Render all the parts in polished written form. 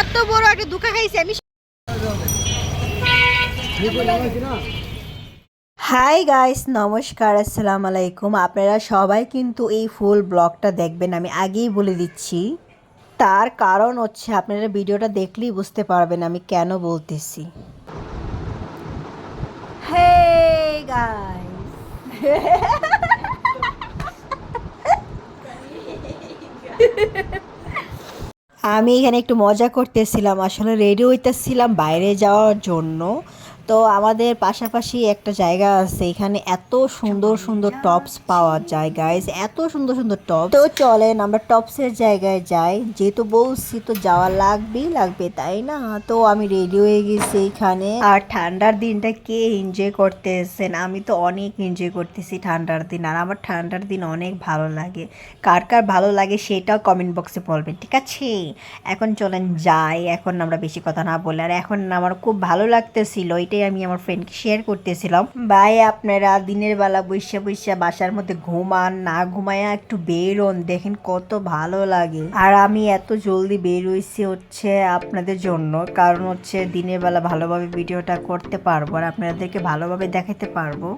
এত বড় একটা ধোঁকা খাইছি আমি। হাই গাইস, নমস্কার, আসসালামু আলাইকুম। আপনারা সবাই কিন্তু এই ফুল ব্লগটা দেখবেন, আমি আগেই বলে দিচ্ছি। তার কারণ হচ্ছে আপনারা ভিডিওটা দেখলেই বুঝতে পারবেন আমি কেন বলতেছি। হে গাইস, আমি এখানে একটু মজা করতেছিলাম, আসলে রেডি হইতেছিলাম বাইরে যাওয়ার জন্য। তো আমাদের পাশাপাশি একটা জায়গা আছে, এখানে এত সুন্দর সুন্দর টপস পাওয়া যায় গাইস, এত সুন্দর সুন্দর টপস। তো চলেন আমরা টপসের জায়গায় যাই, যেহেতু বলছি তো যাওয়া লাগবে তাই না। তো আমি রেডি হয়ে গেছি এখানে। আর ঠান্ডার দিনটা কে এনজয় করতেছেন? আমি তো অনেক এনজয় করতেছি ঠান্ডার দিন, আর আমার ঠান্ডার দিন অনেক ভালো লাগে। কার কার ভালো লাগে সেটাও কমেন্ট বক্সে বলবেন, ঠিক আছে? এখন চলেন যাই, এখন আমরা বেশি কথা না বলে। আর এখন আমার খুব ভালো লাগতেছিল, এটাই আমি আমার ফ্রেন্ডকে শেয়ার করতেছিলাম। ভাই আপনারা দিনের বেলা বৈশা বৈশা বাসার মধ্যে ঘুমান না, ঘুমায়া একটু বেরোন, দেখেন কত ভালো লাগে। আর আমি এত জলদি বের হইছি হচ্ছে আপনাদের জন্য, কারণ হচ্ছে দিনের বেলা ভালোভাবে ভিডিওটা করতে পারবো আর আপনাদেরকে ভালোভাবে দেখাতে পারবো।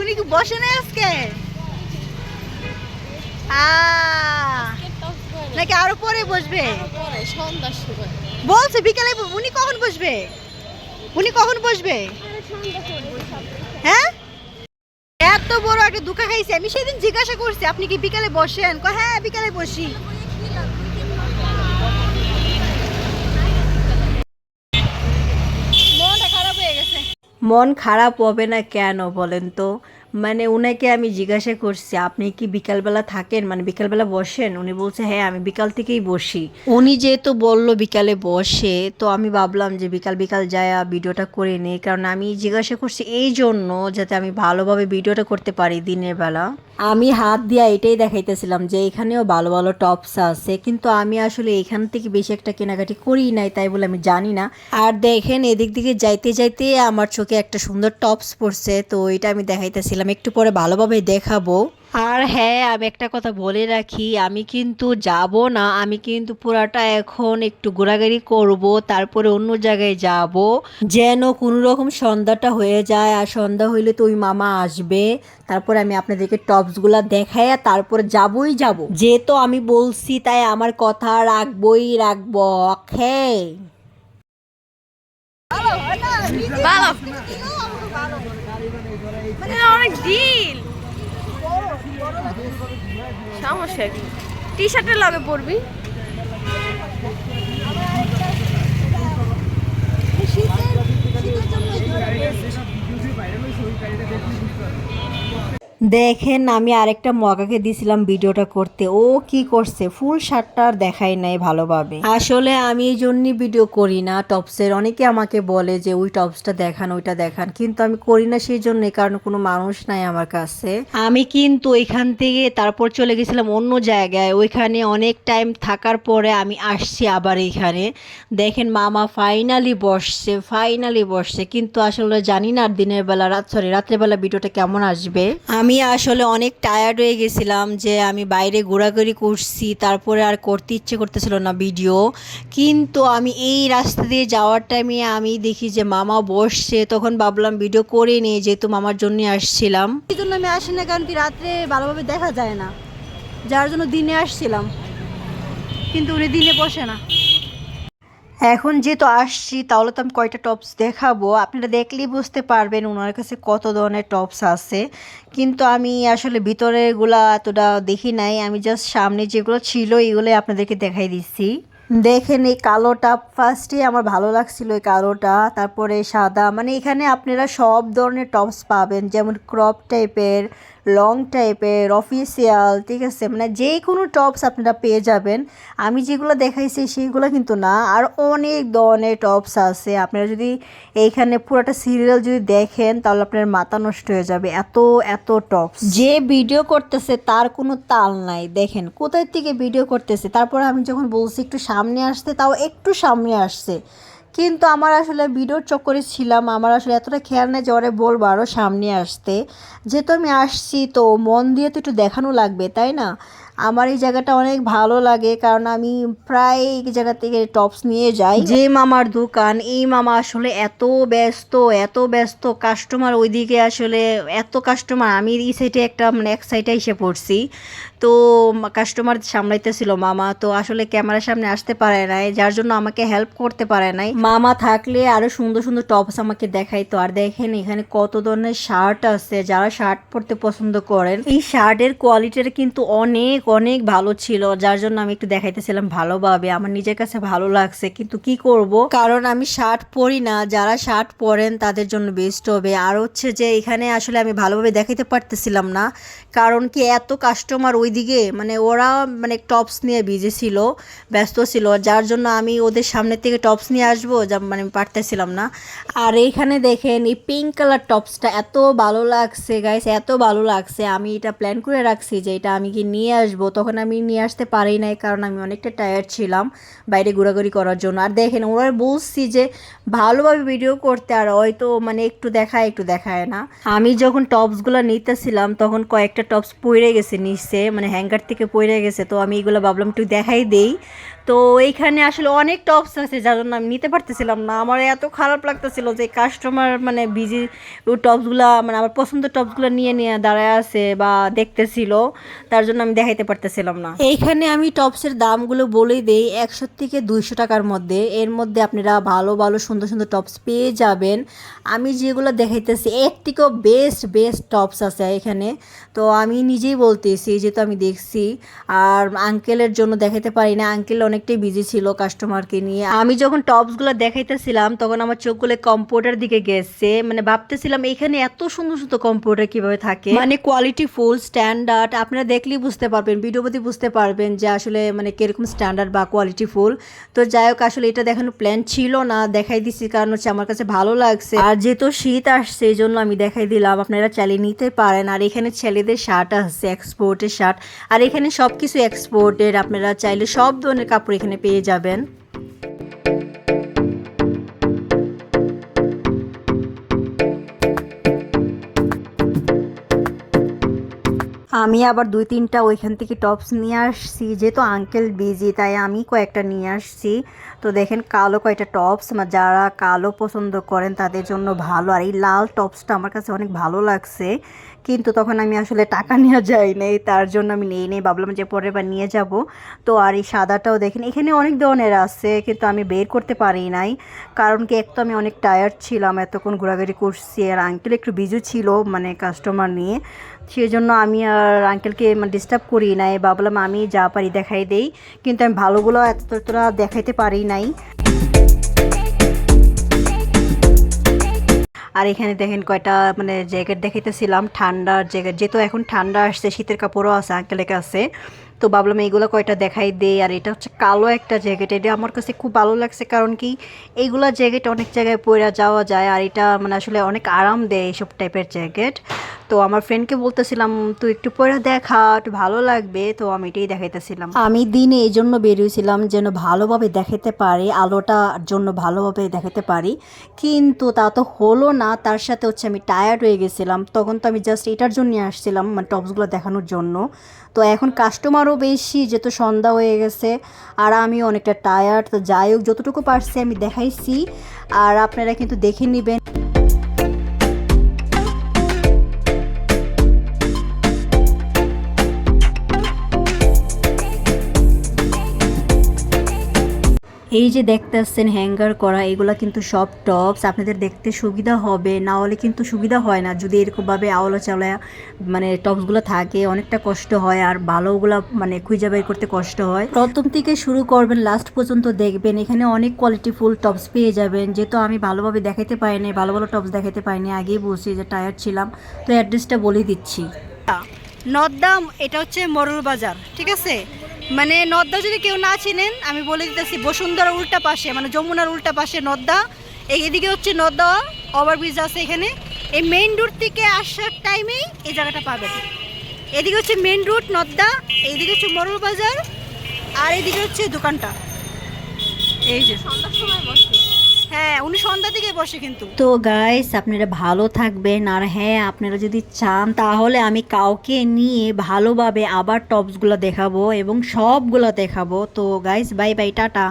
উনি কি বসে না আজকে নাকি আরো পরে বসবে? বলছে বিকালে। উনি কখন বসবে? হ্যাঁ, এত বড় একটা ধোঁকা খাইছি আমি। সেদিন জিজ্ঞাসা করছি আপনি কি বিকালে বসেন, হ্যাঁ বিকালে বসি। মন খারাপ হবে না কেন বলেন তো? মানে উনাকে আমি জিজ্ঞাসা করছি আপনি কি বিকালবেলা থাকেন, মানে বিকালবেলা বসেন? উনি বলছে হ্যাঁ আমি বিকাল থেকেই বসি। উনি যেহেতু বলল বিকালে বসে, তো আমি ভাবলাম যে বিকাল বিকাল যায় ভিডিওটা করে নিই, কারণ আমি জিজ্ঞাসা করছি এই জন্য যাতে আমি ভালোভাবে ভিডিওটা করতে পারি দিনের বেলা। আমি হাত দিয়া এটাই দেখাইতেছিলাম যে এখানেও ভালো ভালো টপস আছে, কিন্তু আমি আসলে এখান থেকে বেশি একটা কেনাকাটি করি নাই, তাই বলে আমি জানি না। আর দেখেন এদিক দিকে যাইতে যাইতে আমার চোখে একটা সুন্দর টপস পড়ছে, তো এটা আমি দেখাইতেছিলাম, একটু পরে ভালোভাবে দেখাবো। আর হ্যাঁ, আমি একটা কথা বলে রাখি, আমি কিন্তু যাব না, আমি কিন্তু পুরাটা এখন একটু ঘোরাঘুরি করব, তারপরে অন্য জায়গায় যাব, যেন কোনো রকম সন্ধ্যাটা হয়ে যায়। আর সন্ধ্যা হইলে তো ওই মামা আসবে, তারপরে আমি আপনাদেরকে টপসগুলা দেখাই তারপরে যাব। যেহেতু আমি বলছি তাই আমার কথা রাখবো। ওকে, অনেক ডিল সমস্যা কি? টি শার্টের লগে পরবি। দেখেন আমি আরেকটা মগাকে দিছিলাম ভিডিওটা করতে, ও কি করছে, ফুল শার্টটা আর দেখাই নাই ভালোভাবে। আসলে আমি এই জন্যই ভিডিও করি না টপসের। অনেকে আমাকে বলে যে ওই টপসটা দেখান, ওইটা দেখান, কিন্তু আমি করি না সেই জন্য, কারণ কোনো মানুষ নাই আমার কাছে। আমি কিন্তু এখান থেকে তারপর চলে গেছিলাম অন্য জায়গায়, ওইখানে অনেক টাইম থাকার পরে আমি আসছি আবার এইখানে। দেখেন মামা ফাইনালি বসছে, কিন্তু আসলে জানি না দিনের বেলা রাত্রেবেলা ভিডিওটা কেমন আসবে। আমি আসলে অনেক টায়ার্ড হয়ে গেছিলাম, যে আমি বাইরে ঘোরাঘুরি করছি, তারপরে আর করতে ইচ্ছে করতেছিল না ভিডিও। কিন্তু আমি এই রাস্তা দিয়ে যাওয়ার টাইমে আমি দেখি যে মামা বসছে, তখন ভাবলাম ভিডিও করে নিই, যেহেতু মামার জন্য আসছিলাম। এই জন্য আমি আসি না, কারণ কি রাত্রে ভালোভাবে দেখা যায় না, যার জন্য দিনে আসছিলাম, কিন্তু উনি দিনে বসে না। এখন যেহেতু আসছি তাহলে তো আমি কয়টা টপস দেখাবো, আপনারা দেখলেই বুঝতে পারবেন ওনার কাছে কত ধরনের টপস আছে। কিন্তু আমি আসলে ভিতরেগুলা এতটা দেখি নাই, আমি জাস্ট সামনে যেগুলো ছিল এগুলো আপনাদেরকে দেখাই দিচ্ছি। দেখেন এই কালোটা ফার্স্টে আমার ভালো লাগছিল, এই কালোটা, তারপরে সাদা, মানে এখানে আপনারা সব ধরনের টপস পাবেন, যেমন ক্রপ টাইপের, লং টাইপের অফিসিয়াল, ঠিক আছে, মানে যে কোনো টপস আপনারা পেয়ে যাবেন। আমি যেগুলো দেখাইছি সেইগুলো কিন্তু না, আর অনেক ধরনের টপস আছে। আপনারা যদি এইখানে পুরোটা সিরিয়াল যদি দেখেন তাহলে আপনার মাথা নষ্ট হয়ে যাবে, এত এত টপস। যে ভিডিও করতেছে তার কোনো তাল নাই, দেখেন কোথায় থেকে ভিডিও করতেছে। তারপর আমি যখন বলছি একটু সামনে আসতে, তাও একটু সামনে আসছে, কিন্তু আমার আসলে ভিডিওর চক্করে ছিলাম, আমার আসলে এতটা খেয়াল নেই যে ওরে বলবো আরও সামনে আসতে। যেহেতু আমি আসছি তো মন দিয়ে তো একটু দেখানো লাগবে, তাই না? আমার এই জায়গাটা অনেক ভালো লাগে, কারণ আমি প্রায় এই জায়গা থেকে টপস নিয়ে যাই। যে মামার দোকান, এই মামা আসলে এত ব্যস্ত, এত ব্যস্ত, কাস্টমার ওইদিকে আসলে এত কাস্টমার, আমি এই সাইডে একটা মানে এক সাইডে এসে পড়ছি, তো কাস্টমার সামলাইতেছিল মামা, তো আসলে ক্যামেরার সামনে আসতে পারে নাই, যার জন্য আমাকে হেল্প করতে পারে নাই। মামা থাকলে আরো সুন্দর সুন্দর টপস আমাকে দেখাইতো। আর দেখেন এখানে কত ধরনের শার্ট আছে, যারা শার্ট পরতে পছন্দ করেন এই শার্টের কোয়ালিটিটা কিন্তু অনেক অনেক ভালো ছিল, যার জন্য আমি একটু দেখাইতেছিলাম ভালোভাবে। আমার নিজের কাছে ভালো লাগছে, কিন্তু কি করব, কারণ আমি শার্ট পরি না, যারা শার্ট পরেন তাদের জন্য বেস্ট হবে। আর হচ্ছে যে এখানে আসলে আমি ভালোভাবে দেখাইতে পারতেছিলাম না, কারণ কি এত কাস্টমার ওইদিকে, মানে ওরা মানে টপস নিয়ে বিজি ছিল, ব্যস্ত ছিল, যার জন্য আমি ওদের সামনে থেকে টপস নিয়ে আসবো যা মানে আমি পারতেছিলাম না। আর এইখানে দেখেন এই পিঙ্ক কালার টপসটা এত ভালো লাগছে গাইস, এত ভালো লাগছে। আমি এটা প্ল্যান করে রাখছি যে এটা আমি কি নিয়ে আসবো, তখন আমি নিয়ে আসতে পারি নাই, কারণ আমি অনেকটা টায়ার্ড ছিলাম বাইরে ঘোরাঘুরি করার জন্য। আর দেখেন ওরা বলছি যে ভালোভাবে ভিডিও করতে, আর হয়তো মানে একটু দেখায় একটু দেখায় না। আমি যখন টপসগুলো নিতেছিলাম তখন কয়েকটা টপস পড়ে গেছে নিচে, মানে হ্যাঙ্গার থেকে পড়ে গেছে, তো আমি এগুলো ভাবলাম একটু দেখাই দেই। তো এইখানে আসলে অনেক টপস আছে, যার জন্য আমি নিতে পারতেছিলাম না। আমার এত খারাপ লাগতেছিল যে কাস্টমার মানে বিজি টপসগুলো, মানে আমার পছন্দের টপসগুলো নিয়ে নিয়ে দাঁড়ায় আছে বা দেখতেছিল, তার জন্য আমি দেখাইতে পারতেছিলাম না। এইখানে আমি টপসের দামগুলো বলেই দেই, 100 থেকে 200 টাকার মধ্যে। এর মধ্যে আপনারা ভালো ভালো সুন্দর সুন্দর টপস পেয়ে যাবেন। আমি যেগুলো দেখাইতেছি এর থেকেও বেস্ট বেস্ট টপস আছে এখানে, তো আমি নিজেই বলতেছি যেহেতু আমি দেখছি। আর আঙ্কেলের জন্য দেখাইতে পারি না, আঙ্কেল অনেকটাই বিজি ছিল কাস্টমারকে নিয়ে। আমি যখন টপসগুলো দেখাইতেছিলাম তখন আমার চোখগুলো কম্পিউটার দিকে গেছে, মানে ভাবতেছিলাম এখানে এত সুন্দর সুন্দর কম্পিউটার কিভাবে থাকে, মানে কোয়ালিটি ফুল স্ট্যান্ডার্ড। আপনারা দেখলেই বুঝতে পারবেন, ভিডিও প্রতি বুঝতে পারবেন যে আসলে মানে কিরকম স্ট্যান্ডার্ড বা কোয়ালিটি ফুল। তো যাই হোক, আসলে এটা দেখানোর প্ল্যান ছিল না, দেখাই দিছি কারণ হচ্ছে আমার কাছে ভালো লাগছে। আর যেহেতু শীত আসছে এই জন্য আমি দেখাই দিলাম, আপনারা চালিয়ে নিতে পারেন। আর এখানে ছেলেদের শার্ট আছে, এক্সপোর্টের শার্ট, আর এখানে সব কিছু এক্সপোর্টের, আপনারা চাইলে সব ধরনের কাপড় এখানে পেয়ে যাবেন। আমি আবার 2-3টা ওইখান থেকে টপস নিয়ে আসছি, যেহেতু আঙ্কেল বিজি তাই আমি কয়েকটা নিয়ে আসছি। তো দেখেন কালো কয়েকটা টপস, যারা কালো পছন্দ করেন তাদের জন্য ভালো। আর এই লাল টপসটা আমার কাছে অনেক ভালো লাগছে, কিন্তু তখন আমি আসলে টাকা নেওয়া যায় নাই, তার জন্য আমি নেই ভাবলাম যে পরের বার নিয়ে যাব। তো আর এই সাদাটাও দেখেন এখানে অনেক ধরনের আছে, কিন্তু আমি বের করতে পারি নাই, কারণ কি এক তো আমি অনেক টায়ার্ড ছিলাম, এতক্ষণ ঘোরাঘুরি করছি, আর আঙ্কেল একটু বিজি ছিল মানে কাস্টমার নিয়ে, সেই জন্য আমি আর আঙ্কেলকে মানে ডিস্টার্ব করি নাই, ভাবলাম আমি যা পারি দেখাই দেই, কিন্তু আমি ভালোগুলো এতটা দেখাইতে পারি নাই। আর এখানে দেখেন কয়টা মানে জ্যাকেট দেখাইতেছিলাম, ঠান্ডার জ্যাকেট, যেহেতু এখন ঠান্ডা আসছে শীতের কাপড়ও আছে আঙ্কেলের কাছে, তো ভাবলাম এইগুলো কয়টা দেখাই দেই। আর এটা হচ্ছে কালো একটা জ্যাকেট, এটা আমার কাছে খুব ভালো লাগছে, কারণ কি এইগুলা জ্যাকেট অনেক জায়গায় পরে যাওয়া যায়, আর এটা মানে আসলে অনেক আরাম দেয় এইসব টাইপের জ্যাকেট। তো আমার ফ্রেন্ডকে বলতেছিলাম তুই একটু পরে দেখা, একটু ভালো লাগবে, তো আমি এটাই দেখাইতেছিলাম। আমি দিনে এই জন্য বেরিয়েছিলাম যেন ভালোভাবে দেখাতে পারি, আলোটার জন্য ভালোভাবে দেখাতে পারি, কিন্তু তা তো হলো না। তার সাথে হচ্ছে আমি টায়ার্ড হয়ে গেছিলাম, তখন তো আমি জাস্ট এটার জন্য আসছিলাম মানে টপসগুলো দেখানোর জন্য। তো এখন কাস্টমারও বেশি, যেহেতু সন্ধ্যা হয়ে গেছে, আর আমি অনেকটা টায়ার্ড। তো যাই হোক, যতটুকু পারছি আমি দেখাইছি, আর আপনারা কিন্তু দেখে নেবেন। এই যে দেখতেছেন হ্যাঙ্গার করা, এগুলা কিন্তু সব টপস, আপনাদের দেখতে সুবিধা হবে, না হলে কিন্তু সুবিধা হয় না যদি এরকমভাবে আওলা চাওলা মানে টপসগুলো থাকে, অনেকটা কষ্ট হয়, আর ভালোগুলো মানে খুঁজে বের করতে কষ্ট হয়। প্রথম থেকে শুরু করবেন, লাস্ট পর্যন্ত দেখবেন, এখানে অনেক কোয়ালিটিফুল টপস পেয়ে যাবেন। যেহেতু আমি ভালোভাবে দেখাতে পাইনি, ভালো ভালো টপস দেখাতে পাইনি, আগেই বলছি যে টায়ার্ড ছিলাম, তো অ্যাড্রেসটা বলে দিচ্ছি। নদ্দা, এটা হচ্ছে মোরল বাজার, ঠিক আছে? মানে নদ্দা যদি কেউ না চিনেন আমি বলে দিতেছি, বসুন্ধরা উল্টা পাশে, মানে যমুনার উল্টা পাশে নদ্দা। এদিকে হচ্ছে নদ্দা ওভারব্রিজ আছে এখানে। এই মেইন রুট থেকে আসার টাইমেই এই জায়গাটা পাবেন। এদিকে হচ্ছে মেইন রুট নদ্দা, এইদিকে হচ্ছে মোরল বাজার, আর এদিকে হচ্ছে দোকানটা। এই যে সন্ধ্যার সময় বসে। হ্যাঁ, উনি সন্ধ্যা থেকে বসে কিন্তু। তো গাইস আপনারা ভালো থাকবেন, আর হ্যাঁ আপনারা যদি চান তাহলে আমি কাউকে নিয়ে ভালোভাবে আবার টপসগুলো দেখাবো এবং সবগুলো দেখাবো। তো গাইস বাই বাই, টাটা।